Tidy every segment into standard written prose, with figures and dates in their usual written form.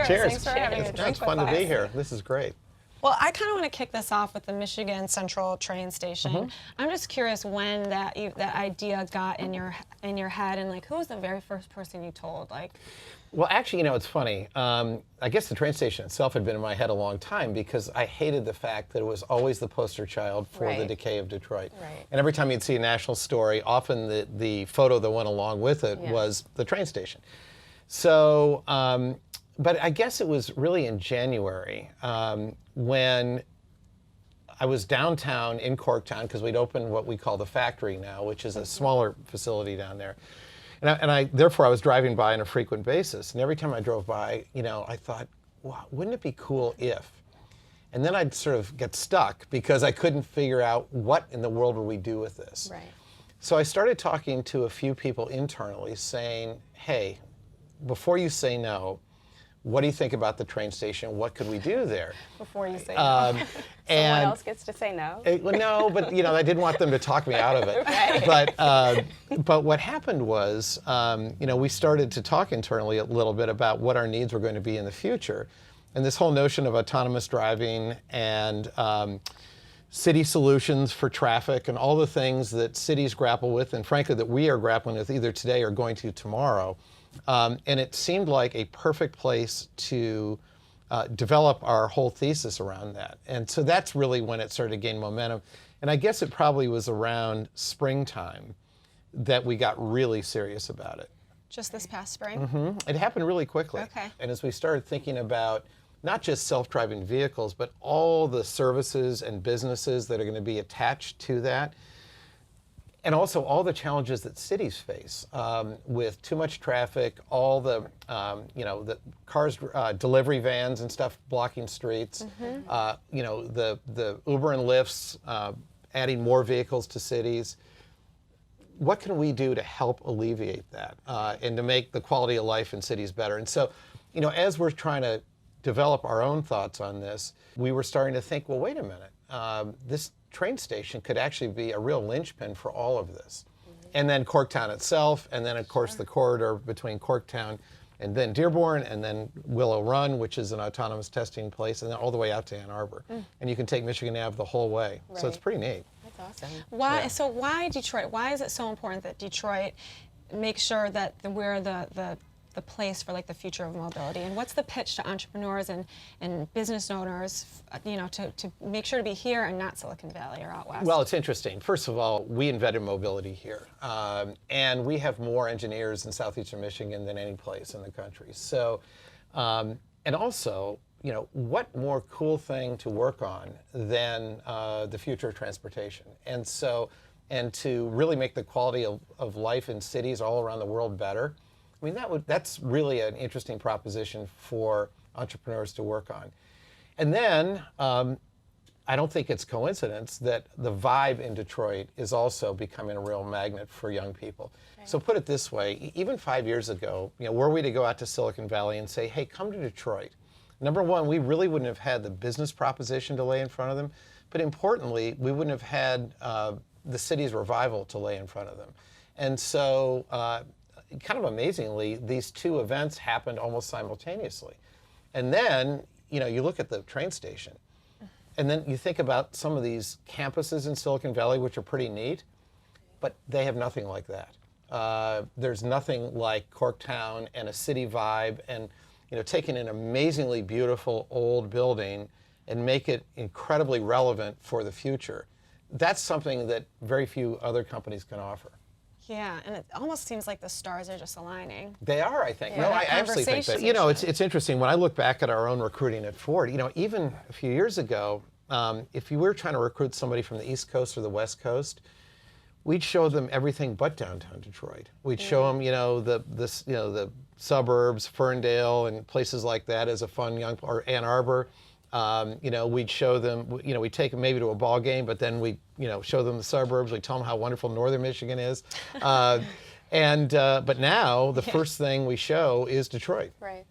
Cheers. Cheers. Thanks for having a drink It's fun with to be us. here. This is great. Well, I kind of want to kick this off with the Michigan Central train station. I'm just curious when that idea got in your head, and like, who was the very first person you told? Like, Well, actually, it's funny. I guess the train station itself had been in my head a long time because I hated the fact that it was always the poster child for the Right. decay of Detroit. Right. And every time you'd see a national story, often the photo that went along with it Yeah. was the train station. So, but I guess it was really in January when I was downtown in Corktown because we'd opened what we call the factory now, which is a smaller facility down there. And therefore I was driving by on a frequent basis. And every time I drove by, I thought, wow, wouldn't it be cool if? And then I'd sort of get stuck because I couldn't figure out what in the world would we do with this. Right. So I started talking to a few people internally saying, hey, before you say no, what do you think about the train station? What could we do there? before you say Someone And else gets to say no. well, no, but I didn't want them to talk me out of it. Right. But what happened was, we started to talk internally a little bit about what our needs were going to be in the future, and this whole notion of autonomous driving and city solutions for traffic and all the things that cities grapple with, and frankly that we are grappling with either today or going to tomorrow. And it seemed like a perfect place to develop our whole thesis around that. And so that's really when it started to gain momentum. And I guess it probably was around springtime that we got really serious about it. just this past spring? It happened really quickly. Okay. And as we started thinking about not just self-driving vehicles, but all the services and businesses that are going to be attached to that, and also all the challenges that cities face with too much traffic, all the, the cars, delivery vans and stuff blocking streets, the Uber and Lyfts adding more vehicles to cities. What can we do to help alleviate that and to make the quality of life in cities better? And so, as we're trying to develop our own thoughts on this, we were starting to think, well, wait a minute, this train station could actually be a real linchpin for all of this. And then Corktown itself, and then of course the corridor between Corktown and then Dearborn, and then Willow Run, which is an autonomous testing place, and then all the way out to Ann Arbor. And you can take Michigan Ave the whole way. So it's Right. pretty neat. That's awesome. Why? Yeah. So why Detroit? Why is it so important that Detroit make sure that we're the place for like the future of mobility? And what's the pitch to entrepreneurs and business owners, to make sure to be here and not Silicon Valley or out west? Well, it's interesting. First of all, we invented mobility here, and we have more engineers in southeastern Michigan than any place in the country. So, and also, what more cool thing to work on than the future of transportation? And so, and to really make the quality of life in cities all around the world better. I mean, that's really an interesting proposition for entrepreneurs to work on. And then, I don't think it's coincidence that the vibe in Detroit is also becoming a real magnet for young people. Right. So put it this way, even 5 years ago, were we to go out to Silicon Valley and say, hey, come to Detroit. Number one, we really wouldn't have had the business proposition to lay in front of them, but importantly, we wouldn't have had the city's revival to lay in front of them. And so, kind of amazingly, these two events happened almost simultaneously. And then, you look at the train station, and then you think about some of these campuses in Silicon Valley, which are pretty neat, but they have nothing like that. There's nothing like Corktown and a city vibe, and taking an amazingly beautiful old building and make it incredibly relevant for the future. That's something that very few other companies can offer. Yeah, and it almost seems like the stars are just aligning. They are, I think. Yeah, No, that I actually think that. conversation. It's interesting. When I look back at our own recruiting at Ford, even a few years ago, if you were trying to recruit somebody from the East Coast or the West Coast, we'd show them everything but downtown Detroit. We'd show them, the suburbs, Ferndale, and places like that as a fun or Ann Arbor. We'd show them, we'd take them maybe to a ball game, but then we, show them the suburbs. We'd tell them how wonderful northern Michigan is. But now the first thing we show is Detroit. Right.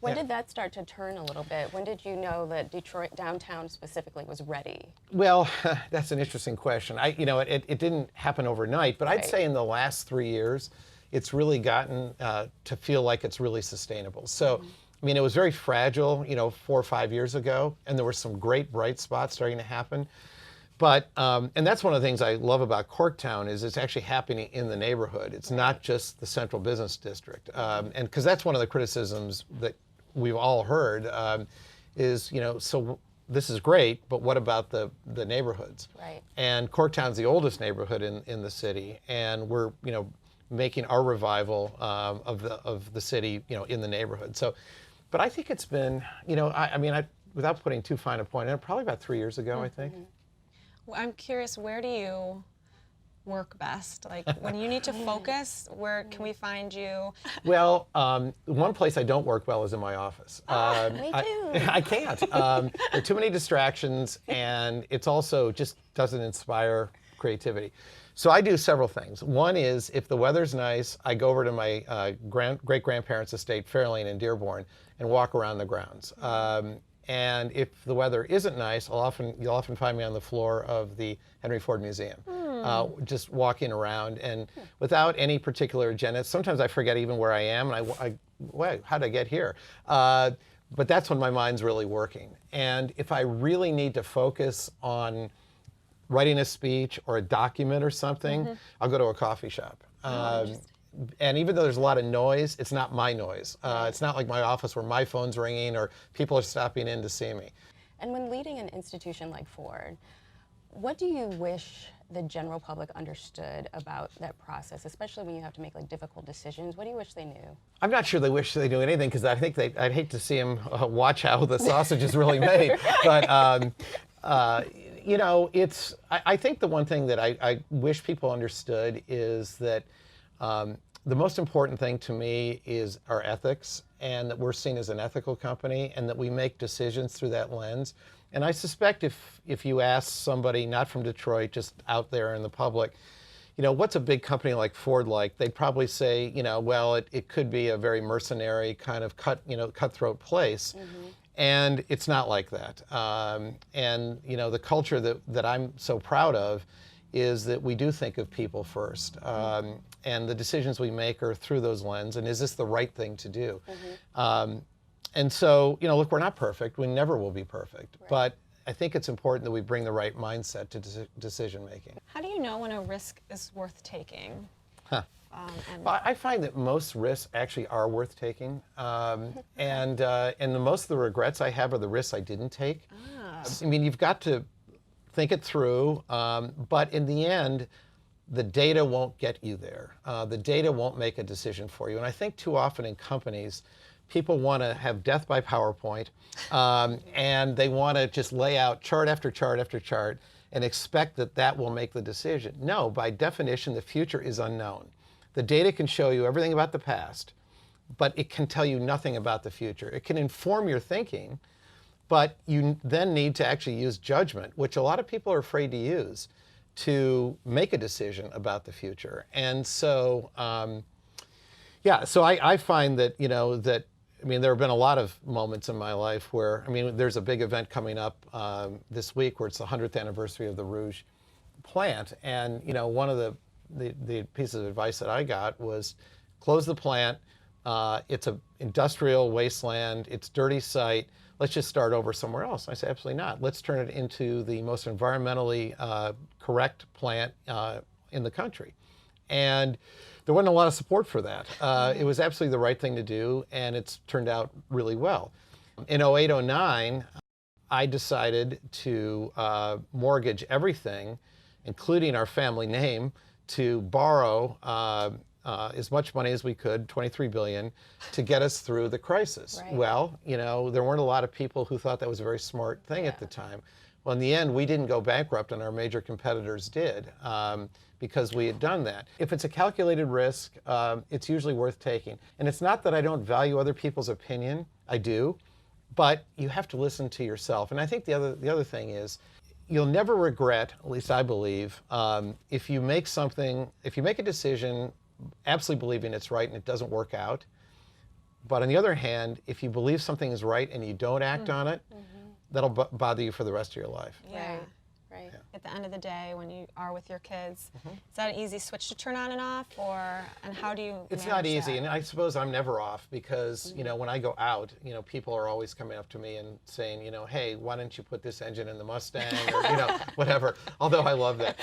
When did that start to turn a little bit? When did you know that Detroit downtown specifically was ready? Well, that's an interesting question. It didn't happen overnight, but I'd say in the last 3 years, it's really gotten to feel like it's really sustainable. So I mean, it was very fragile, 4 or 5 years ago, and there were some great bright spots starting to happen. But, and that's one of the things I love about Corktown is it's actually happening in the neighborhood. It's not just the central business district. And because that's one of the criticisms that we've all heard is, so this is great, but what about the neighborhoods? Right. And Corktown's the oldest neighborhood in the city, and we're, making our revival of the city, in the neighborhood. So, but I think it's been, without putting too fine a point on it, probably about 3 years ago, I think. Well, I'm curious, where do you work best? Like when you need to focus, where can we find you? Well, one place I don't work well is in my office. Me too. I can't. There are too many distractions, and it's also just doesn't inspire creativity. So I do several things. One is, if the weather's nice, I go over to my great-grandparents' estate, Fairlane in Dearborn, and walk around the grounds. And if the weather isn't nice, you'll often find me on the floor of the Henry Ford Museum, just walking around, and without any particular agenda. Sometimes I forget even where I am, and wait, how did I get here? But that's when my mind's really working. And if I really need to focus on writing a speech or a document or something, I'll go to a coffee shop. And even though there's a lot of noise, it's not my noise. It's not like my office where my phone's ringing or people are stopping in to see me. And when leading an institution like Ford, what do you wish the general public understood about that process, especially when you have to make difficult decisions? What do you wish they knew? I'm not sure they wish they knew anything, because I think I'd hate to see them watch how the sausage is really made. But I think the one thing that I wish people understood is that the most important thing to me is our ethics, and that we're seen as an ethical company, and that we make decisions through that lens. And I suspect if you ask somebody not from Detroit, just out there in the public, what's a big company like Ford like? They'd probably say, well, it could be a very mercenary kind of cutthroat place. And it's not like that. And the culture that I'm so proud of is that we do think of people first. And the decisions we make are through those lens, and is this the right thing to do? And so, look, we're not perfect. We never will be perfect. Right. But I think it's important that we bring the right mindset to decision making. How do you know when a risk is worth taking? Well, I find that most risks actually are worth taking, and most of the regrets I have are the risks I didn't take. I mean, you've got to think it through, but in the end, the data won't get you there. The data won't make a decision for you. And I think too often in companies, people want to have death by PowerPoint, and they want to just lay out chart after chart after chart and expect that will make the decision. No, by definition, the future is unknown. The data can show you everything about the past, but it can tell you nothing about the future. It can inform your thinking, but you then need to actually use judgment, which a lot of people are afraid to use, to make a decision about the future. And so, so I find that, there have been a lot of moments in my life where, there's a big event coming up this week where it's the 100th anniversary of the Rouge plant. And, one of the pieces of advice that I got was close the plant. It's an industrial wasteland. It's a dirty site. Let's just start over somewhere else. I say, absolutely not. Let's turn it into the most environmentally correct plant in the country. And there wasn't a lot of support for that. It was absolutely the right thing to do, and it's turned out really well. In 08, 09, I decided to mortgage everything, including our family name, to borrow as much money as we could, $23 billion, to get us through the crisis. Right. Well, there weren't a lot of people who thought that was a very smart thing at the time. Well, in the end, we didn't go bankrupt, and our major competitors did, because we had done that. If it's a calculated risk, it's usually worth taking. And it's not that I don't value other people's opinion. I do. But you have to listen to yourself. And I think the other thing is, you'll never regret, at least I believe, if you make a decision absolutely believing it's right and it doesn't work out. But on the other hand, if you believe something is right and you don't act on it, that'll bother you for the rest of your life. Yeah. Right. Right. at the end of the day when you are with your kids. Is that an easy switch to turn on and off, and how do you It's manage not easy, that? and I suppose I'm never off because, when I go out, people are always coming up to me and saying, hey, why don't you put this engine in the Mustang or, whatever, although I love that.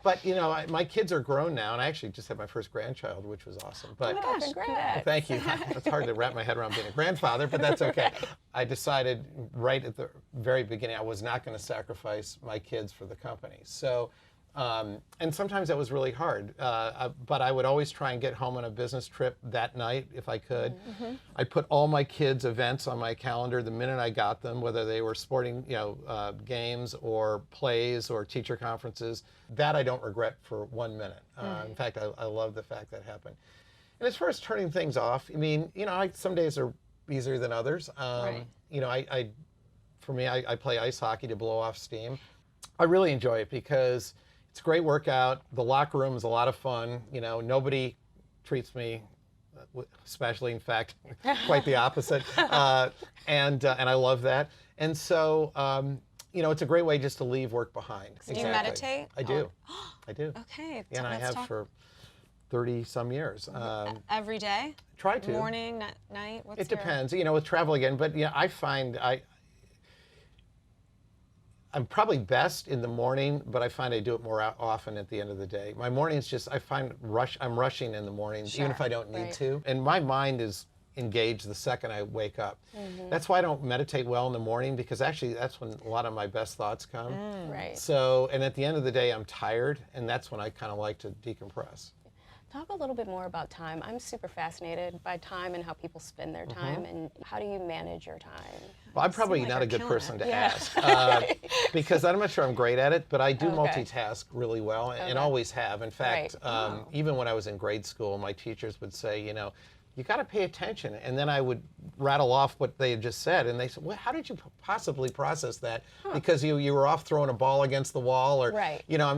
But, my kids are grown now, and I actually just had my first grandchild, which was awesome. But Oh, congrats. thank you. It's hard to wrap my head around being a grandfather, but that's okay. I decided right at the very beginning I was not going to sacrifice my kids for the company. So, and sometimes that was really hard. But I would always try and get home on a business trip that night if I could. I put all my kids' events on my calendar the minute I got them, whether they were sporting, games or plays or teacher conferences. That I don't regret for 1 minute. In fact, I love the fact that happened. And as far as turning things off, I mean, some days are easier than others. Right. For me, I play ice hockey to blow off steam. I really enjoy it because it's a great workout. The locker room is a lot of fun. Nobody treats me, especially, in fact, quite the opposite. And I love that. And so, it's a great way just to leave work behind. Do you meditate? I do. I do. Okay. Yeah, and I let's have talk for 30-some years. every day? Try to. Morning, night? What's It depends, with travel again. But I find I'm probably best in the morning, but I find I do it more often at the end of the day. My mornings I'm rushing in the mornings, even if I don't need to. And my mind is engaged the second I wake up. That's why I don't meditate well in the morning, because actually that's when a lot of my best thoughts come. Right. So, and at the end of the day, I'm tired, and that's when I kind of like to decompress. Talk a little bit more about time. I'm super fascinated by time and how people spend their time, and how do you manage your time? Well, I'm probably like not you're a good killing person it. to ask because I'm not sure I'm great at it, but I do multitask really well and always have. In fact, even when I was in grade school, my teachers would say, you got to pay attention. And then I would rattle off what they had just said. And they said, well, how did you possibly process that? Because you were off throwing a ball against the wall. Or,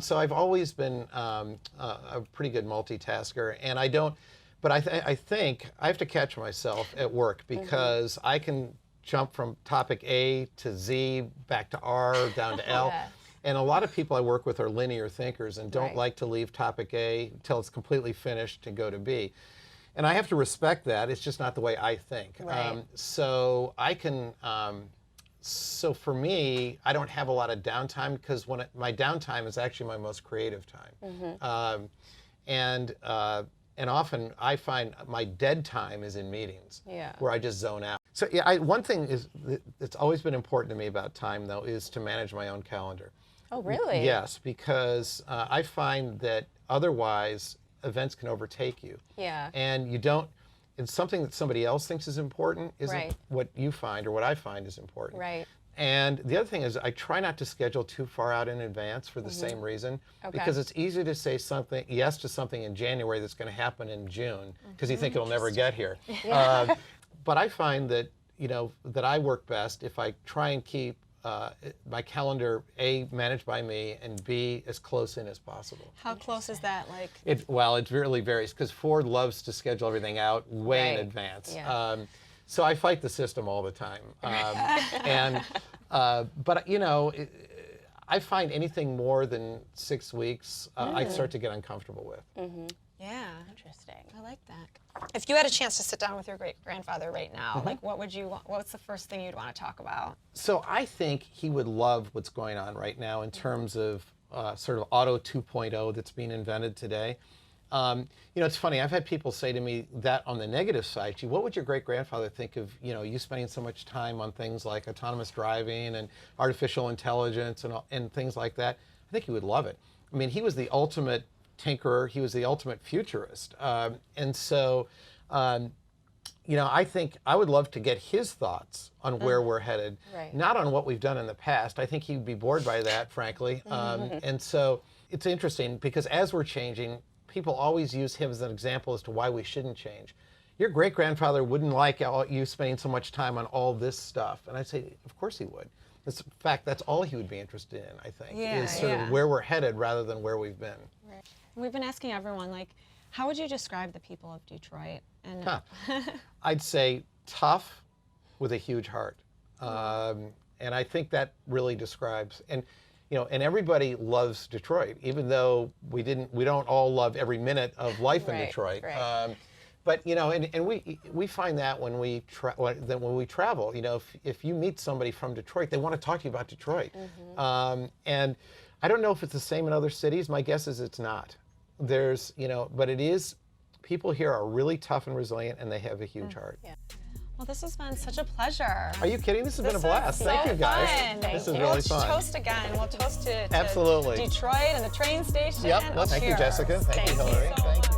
so I've always been a pretty good multitasker. And I don't, but I think I have to catch myself at work because I can jump from topic A to Z, back to R, down to L. And a lot of people I work with are linear thinkers and don't like to leave topic A until it's completely finished to go to B. And I have to respect that. It's just not the way I think. So I can, so for me, I don't have a lot of downtime because my downtime is actually my most creative time. And often I find my dead time is in meetings where I just zone out. So one thing that's always been important to me about time, though, is to manage my own calendar. Oh, really? Yes, because I find that otherwise events can overtake you. And it's something that somebody else thinks is important isn't what you find or what I find is important. And the other thing is I try not to schedule too far out in advance for the same reason, because it's easy to say yes to something in January that's going to happen in June because you think it'll never get here. But I find that, that I work best if I try and keep my calendar, A, managed by me, and B, as close in as possible. How close is that? Like, it really varies because Ford loves to schedule everything out way in advance. So I fight the system all the time. But I find anything more than 6 weeks, I start to get uncomfortable with. yeah. Interesting. I like that. If you had a chance to sit down with your great-grandfather right now, like what's the first thing you'd want to talk about? So I think he would love what's going on right now in terms of sort of Auto 2.0 that's being invented today. It's funny, I've had people say to me that on the negative side, gee, what would your great-grandfather think of, you spending so much time on things like autonomous driving and artificial intelligence and things like that? I think he would love it. I mean, he was the ultimate tinkerer. He was the ultimate futurist. And so, I think I would love to get his thoughts on where we're headed, not on what we've done in the past. I think he'd be bored by that, frankly. And so it's interesting because as we're changing, people always use him as an example as to why we shouldn't change. Your great-grandfather wouldn't like you spending so much time on all this stuff. And I'd say, of course he would. In fact, that's all he would be interested in, I think, is sort of where we're headed rather than where we've been. We've been asking everyone, like, how would you describe the people of Detroit? And I'd say tough with a huge heart. And I think that really describes, and and everybody loves Detroit, even though we don't all love every minute of life in Right, Detroit. right. But and we find that when we travel, if you meet somebody from Detroit, they want to talk to you about Detroit. And I don't know if it's the same in other cities. My guess is it's not. There's, but it is. People here are really tough and resilient, and they have a huge heart. Yeah. Well, this has been such a pleasure. Are you kidding? This has been a This blast. is Thank so you, guys. fun. This is Thank you. really Let's fun. toast again. We'll toast to Absolutely. Detroit and the train station. Yep. Let's Thank you, cheers. Jessica. Thank you, Thank you Hillary. so Thank you.